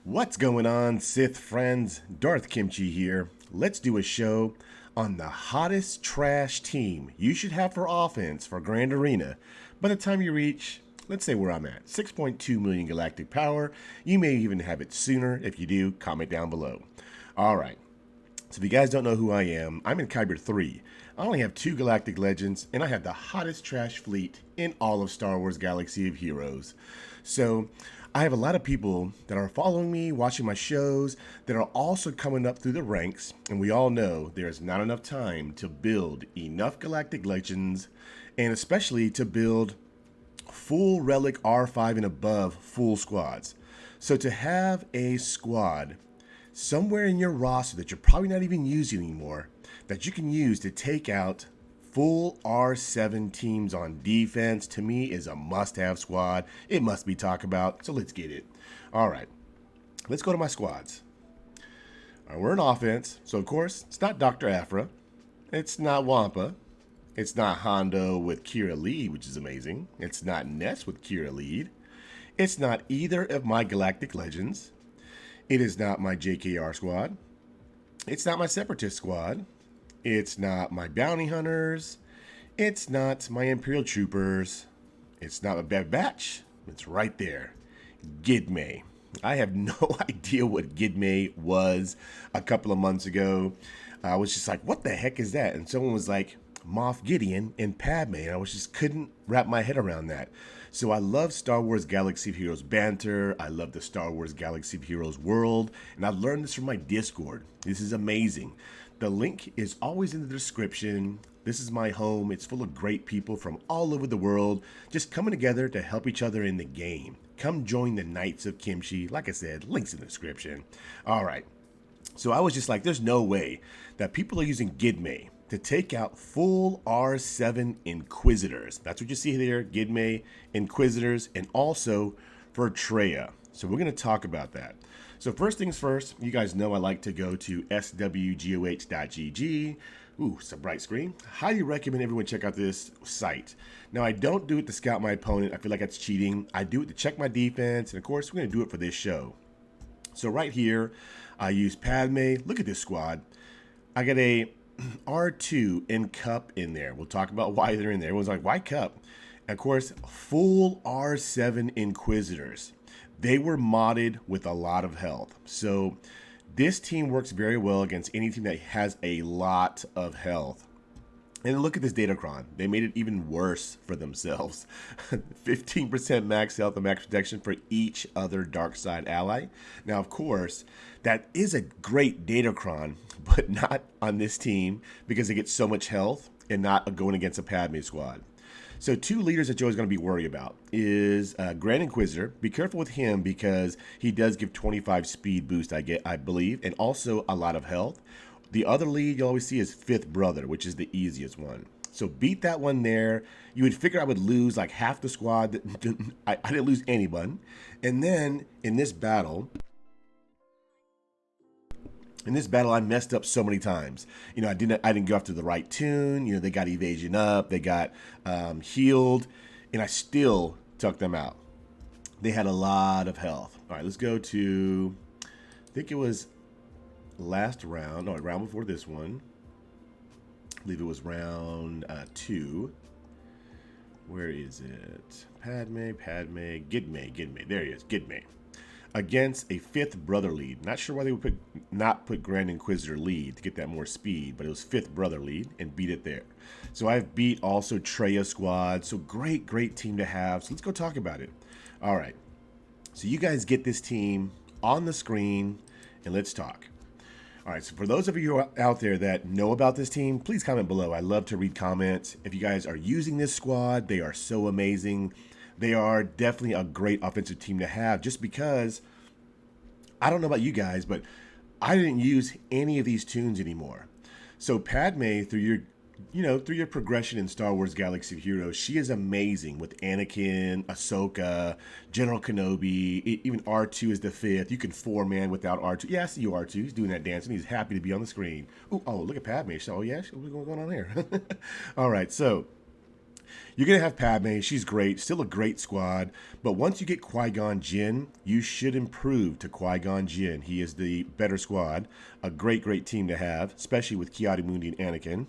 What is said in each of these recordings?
What's going on, Sith friends? Darth Kimchi here. Let's do a show on the hottest trash team you should have for offense for Grand Arena by the time you reach, let's say where I'm at, 6.2 million galactic power. You may even have it sooner. If you do, comment down below. Alright, so if you guys don't know who I am, I'm in Kyber 3. I only have 2 Galactic Legends, and I have the hottest trash fleet in all of Star Wars Galaxy of Heroes. So, I have a lot of people that are following me, watching my shows, that are also coming up through the ranks, and we all know there's not enough time to build enough Galactic Legends, and especially to build full Relic R5 and above full squads. So to have a squad somewhere in your roster that you're probably not even using anymore, that you can use to take out full R7 teams on defense, to me is a must-have squad. It must be talked about, so let's get it. All right, let's go to my squads. All right, we're in offense, so of course, it's not Dr. Aphra. It's not Wampa. It's not Hondo with Kira Lead, which is amazing. It's not Ness with Kira Lead. It's not either of my Galactic Legends. It is not my JKR squad. It's not my Separatist squad. It's not my Bounty Hunters. It's not my Imperial Troopers. It's not a Bad Batch. It's right there. Gidme. I have no idea what Gidme was a couple of months ago. I was just like, what the heck is that? And someone was like, Moff Gideon and Padme. And I couldn't wrap my head around that. So I love Star Wars Galaxy of Heroes banter. I love the Star Wars Galaxy of Heroes world. And I learned this from my Discord. This is amazing. The link is always in the description. This is my home. It's full of great people from all over the world, just coming together to help each other in the game. Come join the Knights of Kimchi. Like I said, links in the description. All right. So I was just like, there's no way that people are using Gidme to take out full R7 Inquisitors. That's what you see there, Gidme, Inquisitors, and also for Traya. So we're going to talk about that. So first things first, you guys know I like to go to swgoh.gg. Ooh, it's a bright screen. Highly recommend everyone check out this site. Now, I don't do it to scout my opponent. I feel like that's cheating. I do it to check my defense, and of course, we're going to do it for this show. So right here, I use Padme. Look at this squad. I got a R2 and Cup in there. We'll talk about why they're in there. Everyone's like, why Cup? And of course, full R7 Inquisitors. They were modded with a lot of health. So this team works very well against any team that has a lot of health. And look at this Datacron. They made it even worse for themselves. 15% max health and max protection for each other dark side ally. Now, of course, that is a great Datacron, but not on this team because they get so much health and not going against a Padme squad. So 2 leaders that you're always going to be worried about is Grand Inquisitor. Be careful with him because he does give 25 speed boost, I believe, and also a lot of health. The other lead you'll always see is Fifth Brother, which is the easiest one. So beat that one there. You would figure I would lose like half the squad. I didn't lose anyone. And then in this battle, I messed up so many times. You know, I didn't go after the right tune. You know, they got evasion up, they got healed, and I still took them out. They had a lot of health. All right, let's go to, I think it was last round, no, round before this one. I believe it was round 2. Where is it? Padme, Gidme. There he is, Gidme. Against a Fifth Brother lead. Not sure why they would not put Grand Inquisitor lead to get that more speed, but it was Fifth Brother lead and beat it there. So I've beat also Traya squad. So great team to have. So let's go talk about it. All right. So you guys get this team on the screen and let's talk. All right, so for those of you out there that know about this team, please comment below. I love to read comments. If you guys are using this squad, they are so amazing. They are definitely a great offensive team to have just because, I don't know about you guys, but I didn't use any of these tunes anymore. So Padme, through your progression in Star Wars Galaxy of Heroes, she is amazing with Anakin, Ahsoka, General Kenobi, even R2 is the 5th. You can 4-man without R2. Yeah, I see you, R2. He's doing that dance, and he's happy to be on the screen. Ooh, oh, look at Padme. So, oh, yeah, what's going on here? All right, so You're going to have Padme. She's great. Still a great squad. But once you get Qui-Gon Jinn, you should improve to Qui-Gon Jinn. He is the better squad. A great, great team to have, especially with Ki-Adi-Mundi and Anakin.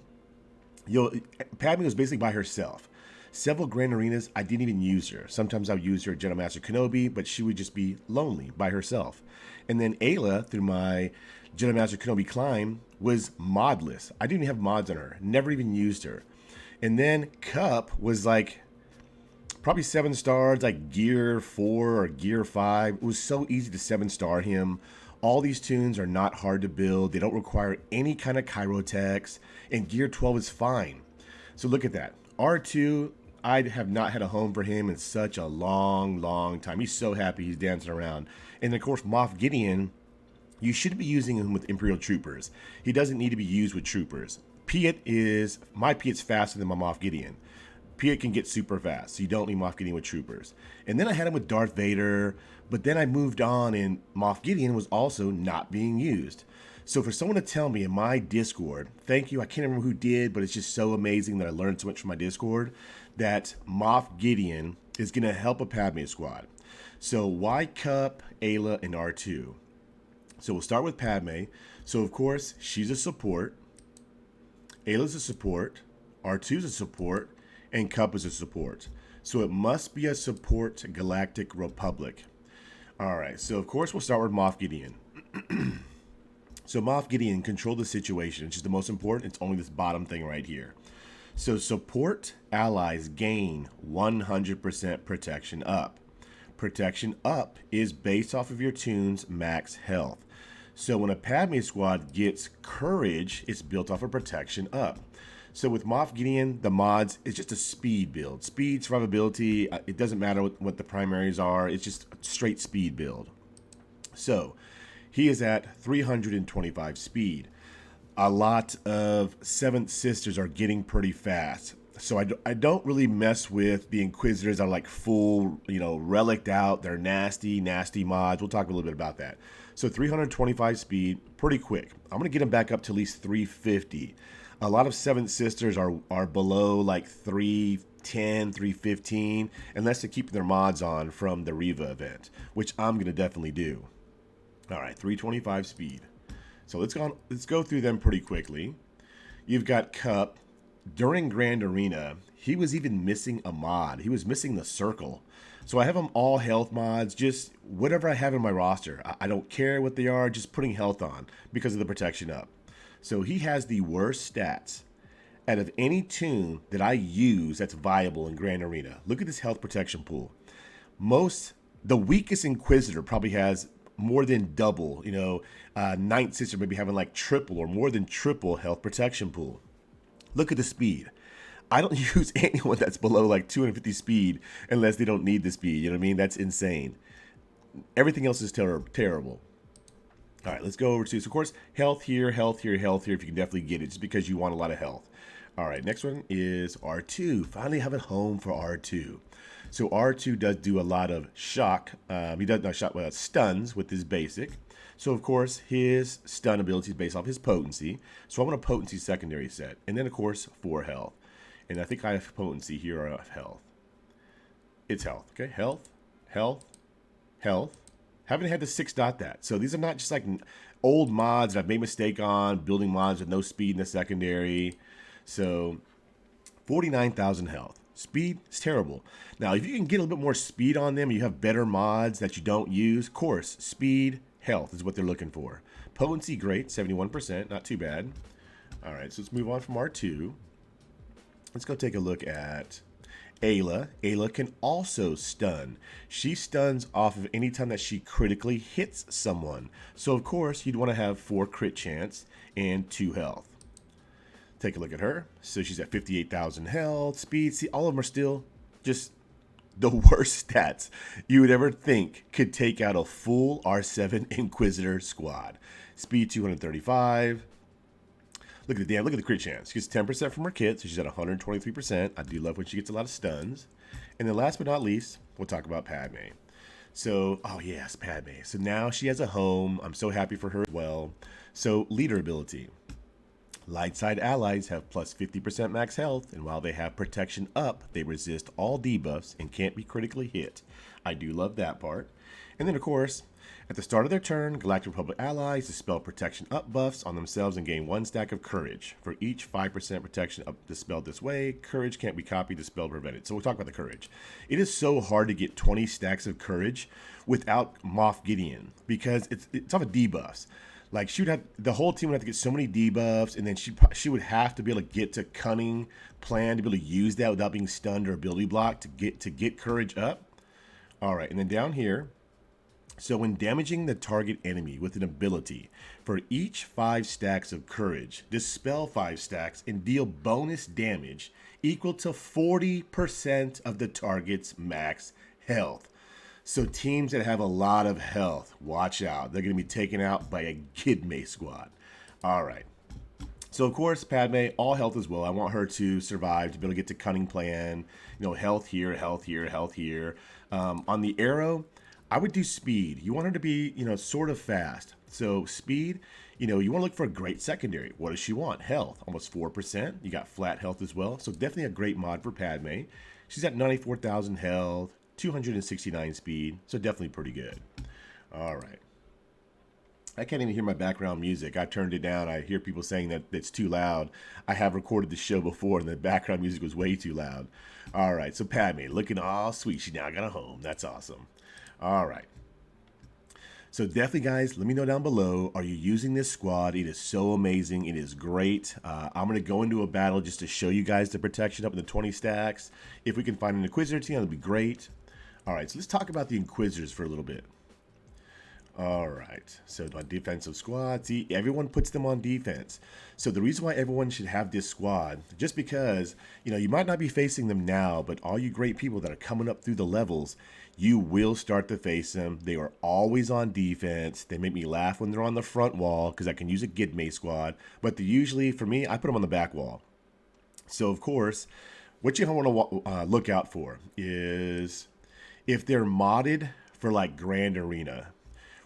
Padme was basically by herself. Several Grand Arenas, I didn't even use her. Sometimes I would use her at Jedi Master Kenobi, but she would just be lonely by herself. And then Ayla, through my Jedi Master Kenobi climb, was modless. I didn't even have mods on her. Never even used her. And then Cup was like probably 7 stars, like gear 4 or gear 5. It was so easy to 7-star him. All these tunes are not hard to build. They don't require any kind of Chirotechs. And gear 12 is fine. So look at that. R2, I have not had a home for him in such a long, long time. He's so happy he's dancing around. And of course, Moff Gideon, you should be using him with Imperial Troopers. He doesn't need to be used with Troopers. My Piet's faster than my Moff Gideon. Piet can get super fast, so you don't need Moff Gideon with Troopers. And then I had him with Darth Vader, but then I moved on and Moff Gideon was also not being used. So for someone to tell me in my Discord, thank you, I can't remember who did, but it's just so amazing that I learned so much from my Discord, that Moff Gideon is going to help a Padme squad. So why Cup, Ayla, and R2? So we'll start with Padme. So of course, she's a support. Ayla's a support. R2's a support. And Cup is a support. So it must be a support Galactic Republic. All right, so of course we'll start with Moff Gideon. So Moff Gideon controlled the situation, which is the most important. It's only this bottom thing right here. So support allies gain 100% protection up. Protection up is based off of your tune's max health. So when a Padme squad gets courage, it's built off of protection up. So with Moff Gideon, the mods, it's just a speed build. Speed, survivability, it doesn't matter what the primaries are. It's just a straight speed build. So he is at 325 speed. A lot of Seventh Sisters are getting pretty fast. So I don't really mess with the Inquisitors that are like full, reliced out. They're nasty, nasty mods. We'll talk a little bit about that. So 325 speed, pretty quick. I'm going to get them back up to at least 350. A lot of Seventh Sisters are below like 310, 315, unless they keep their mods on from the Riva event, which I'm going to definitely do. All right, 325 speed. So let's go through them pretty quickly. You've got Cup. During Grand Arena, he was even missing a mod. He was missing the circle. So I have them all health mods, just whatever I have in my roster. I don't care what they are, just putting health on because of the protection up. So he has the worst stats out of any tune that I use that's viable in Grand Arena. Look at this health protection pool. The weakest Inquisitor probably has more than double, Ninth Sister maybe having like triple or more than triple health protection pool. Look at the speed. I don't use anyone that's below like 250 speed unless they don't need the speed. You know what I mean? That's insane. Everything else is terrible. All right, let's go over to, so of course, health here, health here, health here, if you can definitely get it, just because you want a lot of health. All right, next one is R2. Finally have a home for R2. So R2 does do a lot of shock. He does not shock, stuns with his basic. So, of course, his stun ability is based off his potency. So I want a potency secondary set. And then, of course, 4 health. And I think I have potency here or health. It's health. Okay, health, health, health. Haven't had to 6-dot that. So these are not just like old mods that I've made a mistake on, building mods with no speed in the secondary. So 49,000 health. Speed is terrible. Now, if you can get a little bit more speed on them, you have better mods that you don't use, of course, speed, health is what they're looking for. Potency, great, 71%, not too bad. All right, so let's move on from R2. Let's go take a look at Ayla. Ayla can also stun. She stuns off of any time that she critically hits someone. So, of course, you'd want to have 4 crit chance and 2 health. Take a look at her. So she's at 58,000 health, speed. See, all of them are still just the worst stats you would ever think could take out a full R7 Inquisitor squad. Speed 235. Look at the crit chance. She gets 10% from her kit, so she's at 123%. I do love when she gets a lot of stuns. And then last but not least, we'll talk about Padme. So, oh yes, Padme. So now she has a home. I'm so happy for her as well. So leader ability. Light side allies have plus 50% max health, and while they have protection up, they resist all debuffs and can't be critically hit. I do love that part. And then, of course, at the start of their turn, Galactic Republic allies dispel protection up buffs on themselves and gain 1 stack of courage. For each 5% protection up dispelled this way, courage can't be copied, dispelled, prevented. So we'll talk about the courage. It is so hard to get 20 stacks of courage without Moff Gideon because it's off of debuffs. Like she would have, the whole team would have to get so many debuffs, and then she would have to be able to get to cunning plan to be able to use that without being stunned or ability blocked to get courage up. All right, and then down here, so when damaging the target enemy with an ability, for each 5 stacks of courage, dispel 5 stacks and deal bonus damage equal to 40% of the target's max health. So teams that have a lot of health, watch out. They're going to be taken out by a Gidme squad. All right. So, of course, Padme, all health as well. I want her to survive, to be able to get to cunning plan. You know, health here, health here, health here. On the arrow, I would do speed. You want her to be, you know, sort of fast. So speed, you know, you want to look for a great secondary. What does she want? Health, almost 4%. You got flat health as well. So definitely a great mod for Padme. She's at 94,000 health. 269 speed, so definitely pretty good. All right. I can't even hear my background music. I turned it down. I hear people saying that it's too loud. I have recorded the show before, and the background music was way too loud. All right, so Padme, looking all sweet. She now got a home. That's awesome. All right. So definitely, guys, let me know down below. Are you using this squad? It is so amazing. It is great. I'm going to go into a battle just to show you guys the protection up in the 20 stacks. If we can find an Inquisitor team, that'd be great. All right, so let's talk about the Inquisitors for a little bit. All right, so on defensive squad, see, everyone puts them on defense. So the reason why everyone should have this squad, just because, you know, you might not be facing them now, but all you great people that are coming up through the levels, you will start to face them. They are always on defense. They make me laugh when they're on the front wall because I can use a Gidme squad, but they usually, for me, I put them on the back wall. So, of course, what you want to look out for is if they're modded for like Grand Arena,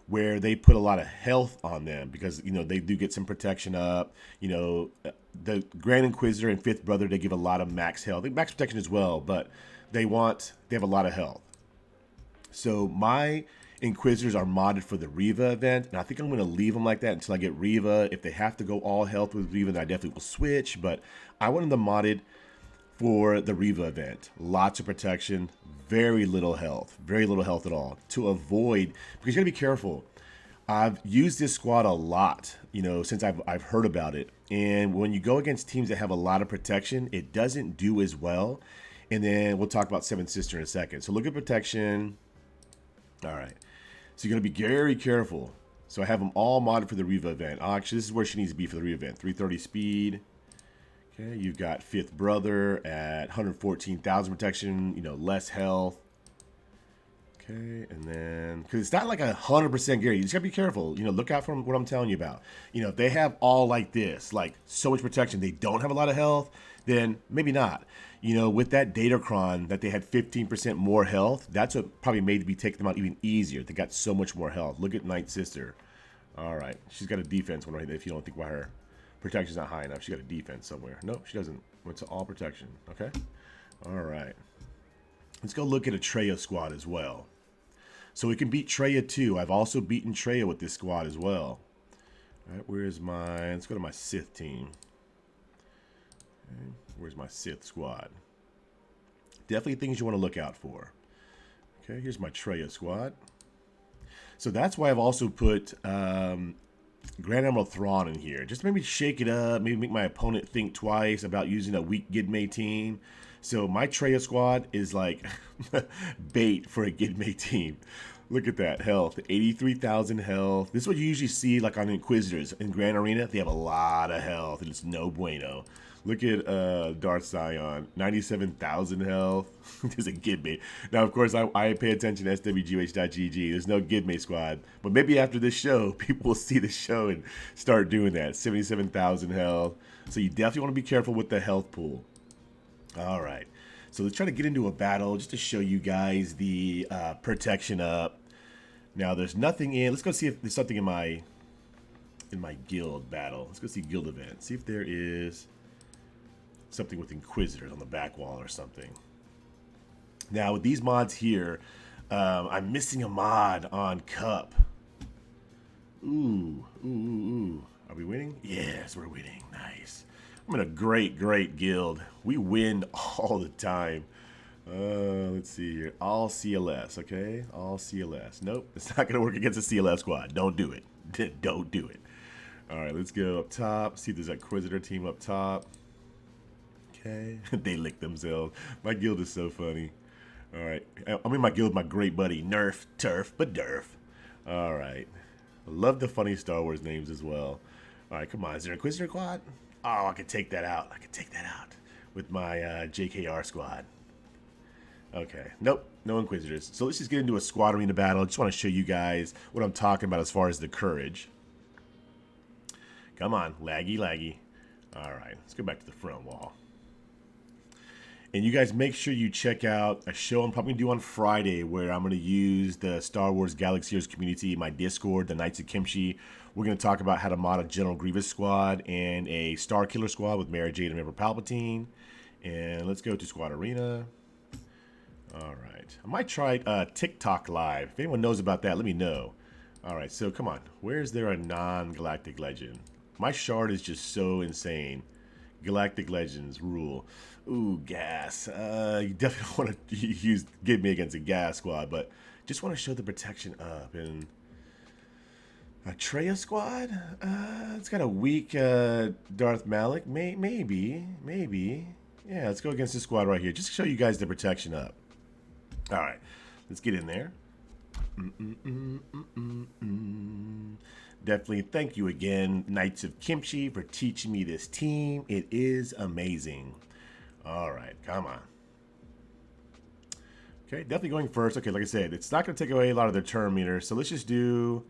where they put a lot of health on them because, you know, they do get some protection up. You know, the Grand Inquisitor and Fifth Brother, they give a lot of max health. Max protection as well, but they have a lot of health. So my Inquisitors are modded for the Reva event, and I think I'm going to leave them like that until I get Reva. If they have to go all health with Reva, then I definitely will switch, but I want them modded for the Reva event. Lots of protection, very little health at all to avoid, because you gotta be careful. I've used this squad a lot, you know, since I've heard about it. And when you go against teams that have a lot of protection, it doesn't do as well. And then we'll talk about Seventh Sister in a second. So look at protection. All right. So you're gonna be very careful. So I have them all modded for the Reva event. Actually, this is where she needs to be for the Reva event. 330 speed. Okay, you've got Fifth Brother at 114,000 protection, you know, less health. Okay, and then, because it's not like 100% guarantee. You just gotta be careful. You know, look out for what I'm telling you about. You know, if they have all like this, like so much protection, they don't have a lot of health, then maybe not. You know, with that Datacron that they had 15% more health, that's what probably made me take them out even easier. They got so much more health. Look at Night Sister. All right, she's got a defense one right there if you don't think about her. Protection's not high enough. She got a defense somewhere. Nope, she doesn't. Went to all protection. Okay. All right. Let's go look at a Traya squad as well. So we can beat Traya too. I've also beaten Traya with this squad as well. All right, where's my... Let's go to my Sith team. Okay, where's my Sith squad? Definitely things you want to look out for. Okay, here's my Traya squad. So that's why I've also put... Grand Admiral Thrawn in here. Just maybe shake it up, maybe make my opponent think twice about using a weak Gidme team. So my Traya squad is like bait for a Gidme team. Look at that health, 83,000 health. This is what you usually see like on Inquisitors. In Grand Arena, they have a lot of health and it's no bueno. Look at Darth Sion, 97,000 health. There's a Gidme. Now, of course, I pay attention to swgh.gg. There's no Gidme squad. But maybe after this show, people will see the show and start doing that. 77,000 health. So you definitely want to be careful with the health pool. All right. So let's try to get into a battle just to show you guys the protection up. Now, there's nothing in... Let's go see if there's something in my in my guild battle. Let's go see guild event. See if there is something with Inquisitors on the back wall or something. Now, with these mods here, I'm missing a mod on Cup. Ooh. Are we winning? Yes, we're winning. Nice. I'm in a great guild. We win all the time. Let's see here. All CLS, okay? All CLS. Nope, it's not going to work against a CLS squad. Don't do it. Don't do it. All right, let's go up top. See if there's a Inquisitor team up top. Okay. They lick themselves. My guild is so funny. All right. I'm in my guild with my great buddy, Nerf, Turf, but Durf. All right. I love the funny Star Wars names as well. All right, come on. Is there an Inquisitor squad? Oh, I could take that out. I could take that out with my JKR squad. Okay. Nope. No Inquisitors. So let's just get into a squad arena battle. I just want to show you guys what I'm talking about as far as the courage. Come on. Laggy. All right. Let's go back to the front wall. And you guys make sure you check out a show I'm probably going to do on Friday where I'm going to use the Star Wars Galaxyers community in my Discord, the Knights of Kimchi. We're going to talk about how to mod a General Grievous squad and a Star Killer squad with Mara Jade and Emperor Palpatine. And let's go to Squad Arena. All right. I might try TikTok Live. If anyone knows about that, let me know. All right, so come on. Where is there a non-Galactic Legend? My shard is just so insane. Galactic Legends rule. Ooh, gas. You definitely want to get me against a gas squad, but just want to show the protection up. And a Traya squad? It's got a weak Darth Malik. Maybe. Yeah, let's go against this squad right here. Just to show you guys the protection up. All right, let's get in there. Definitely thank you again, Knights of Kimchi, for teaching me this team. It is amazing. All right, come on. Okay, definitely going first. Okay, like I said, it's not going to take away a lot of their turn meter, so let's just do...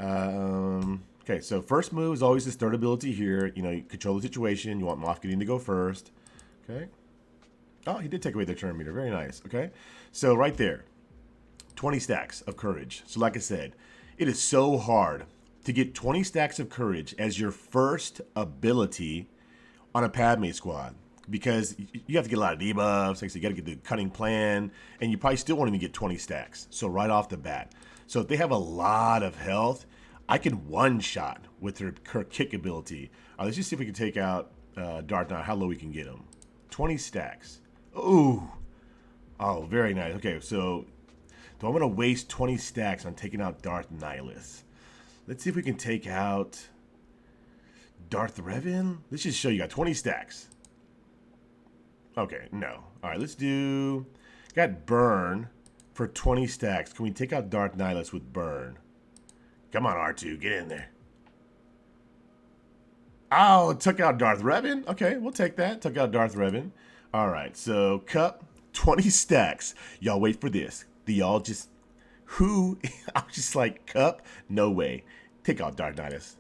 okay, so first move is always this third ability here. You know, you control the situation. You want Moff Gideon to go first. Okay. Oh, he did take away their turn meter. Very nice. Okay, so right there, 20 stacks of courage. So like I said, it is so hard to get 20 stacks of courage as your first ability on a Padme squad, because you have to get a lot of debuffs. Like I said, you got to get the cunning plan, and you probably still won't even get 20 stacks. So right off the bat. So if they have a lot of health, I can one-shot with her kick ability. Let's just see if we can take out Darth Knight, how low we can get him. 20 stacks. Ooh. Oh, very nice. Okay, so I'm going to waste 20 stacks on taking out Darth Nihilus. Let's see if we can take out Darth Revan. Let's just show you. Got 20 stacks. Okay, no. All right, let's do... Got Burn for 20 stacks. Can we take out Darth Nihilus with Burn? Come on, R2. Get in there. Oh, took out Darth Revan. Okay, we'll take that. Took out Darth Revan. All right, so Cup, 20 stacks. Y'all wait for this. Y'all just... Who? I was just like, Cup? No way. Take out Darth Nihilus.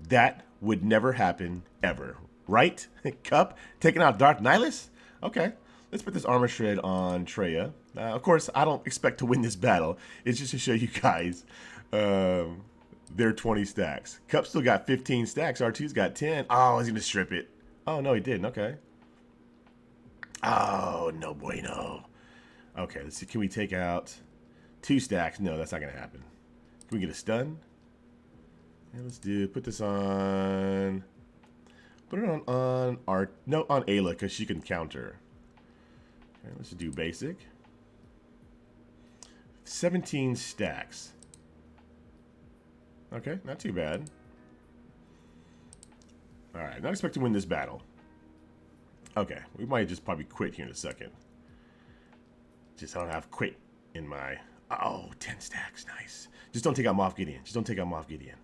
That would never happen, ever. Right? Cup taking out Darth Nihilus? Okay. Let's put this armor shred on Traya. Of course, I don't expect to win this battle. It's just to show you guys their 20 stacks. Cup still got 15 stacks. R2's got 10. Oh, he's going to strip it. Oh, no, he didn't. Okay. Oh, no bueno. Okay, let's see. Can we take out 2 stacks? No, that's not going to happen. Can we get a stun? Yeah, let's put this on... Put it on Art. No, on Ayla, because she can counter. Okay, let's do basic. 17 stacks. Okay, not too bad. Alright, not expecting to win this battle. Okay, we might just probably quit here in a second. Just I don't have quit in my... Oh, 10 stacks, nice. Just don't take out Moff Gideon. Just don't take out Moff Gideon.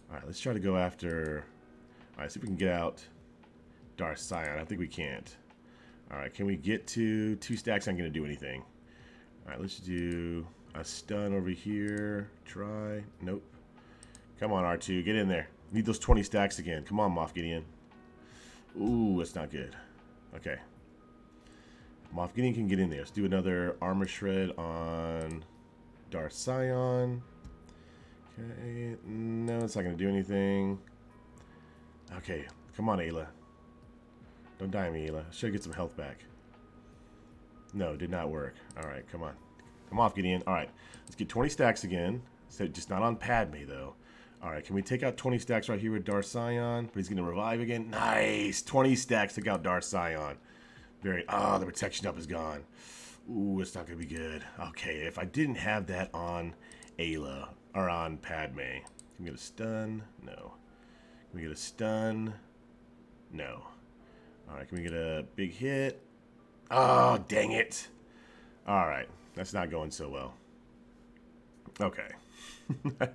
Alright, let's try to go after... Alright, see if we can get out Darth Sion. I think we can't. Alright, can we get to 2 stacks? I'm going to do anything. Alright, let's do a stun over here. Try. Nope. Come on, R2. Get in there. Need those 20 stacks again. Come on, Moff Gideon. Ooh, that's not good. Okay. Moff Gideon can get in there. Let's do another armor shred on Darth Sion. Okay. No, It's not going to do anything. Okay, come on, Ayla. Don't die on me, Ayla. Should get some health back. No, did not work. All right, come on. Come off, Gideon. All right, let's get 20 stacks again. So just not on Padme, though. All right, can we take out 20 stacks right here with Darth Sion? But he's going to revive again. Nice! 20 stacks took out Darth Sion. Very... Oh, the protection up is gone. Ooh, it's not going to be good. Okay, if I didn't have that on Ayla, or on Padme. Can we get a stun? No. Can we get a stun? No. All right, can we get a big hit? Oh, dang it. All right, that's not going so well. Okay. I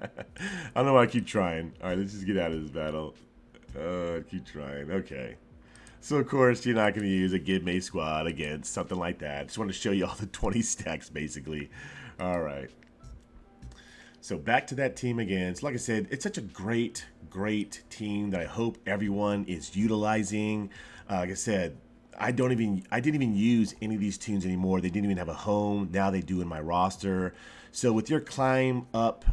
don't know why I keep trying. All right, let's just get out of this battle. Keep trying. Okay. So, of course, you're not going to use a Gidme squad against something like that. Just want to show you all the 20 stacks, basically. All right. So, back to that team again. So, like I said, it's such a great, great team that I hope everyone is utilizing. Like I said, I didn't even use any of these tunes anymore. They didn't even have a home. Now they do in my roster. So, with your climb up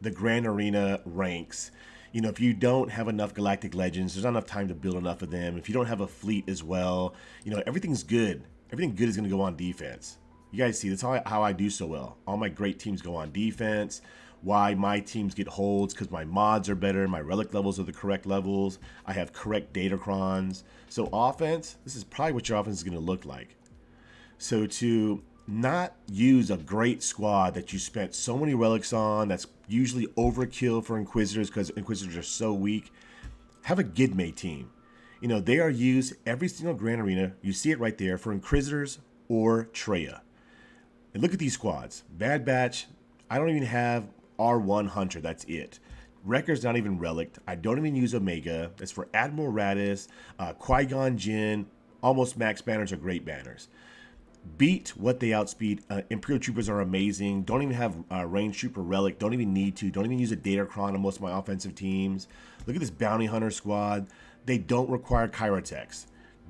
the Grand Arena ranks, you know, if you don't have enough Galactic Legends, there's not enough time to build enough of them. If you don't have a fleet as well, you know, everything's good. Everything good is going to go on defense. You guys see, that's how I do so well. All my great teams go on defense. Why my teams get holds, because my mods are better. My relic levels are the correct levels. I have correct datacrons. So offense, this is probably what your offense is going to look like. So to not use a great squad that you spent so many relics on, that's usually overkill for Inquisitors because Inquisitors are so weak, have a Gidme team. You know, they are used every single Grand Arena. You see it right there for Inquisitors or Traya. And look at these squads. Bad Batch, I don't even have R1 Hunter, that's it. Wrecker's not even relic. I don't even use Omega. That's for Admiral Raddus, Qui-Gon Jinn. Almost max banners are great banners. Beat what they outspeed. Imperial Troopers are amazing. Don't even have Range Trooper Relic. Don't even need to. Don't even use a Datacron on most of my offensive teams. Look at this Bounty Hunter squad. They don't require Kyrotex.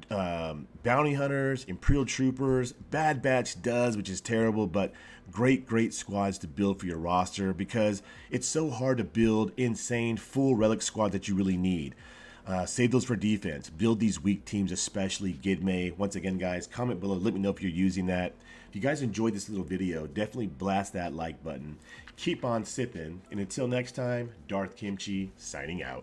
Bounty Hunters, Imperial Troopers, Bad Batch does, which is terrible, but great, great squads to build for your roster because it's so hard to build insane full relic squad that you really need. Save those for defense. Build these weak teams, especially Gidme. Once again, guys, comment below. Let me know if you're using that. If you guys enjoyed this little video, definitely blast that like button. Keep on sipping. And until next time, Darth Kimchi signing out.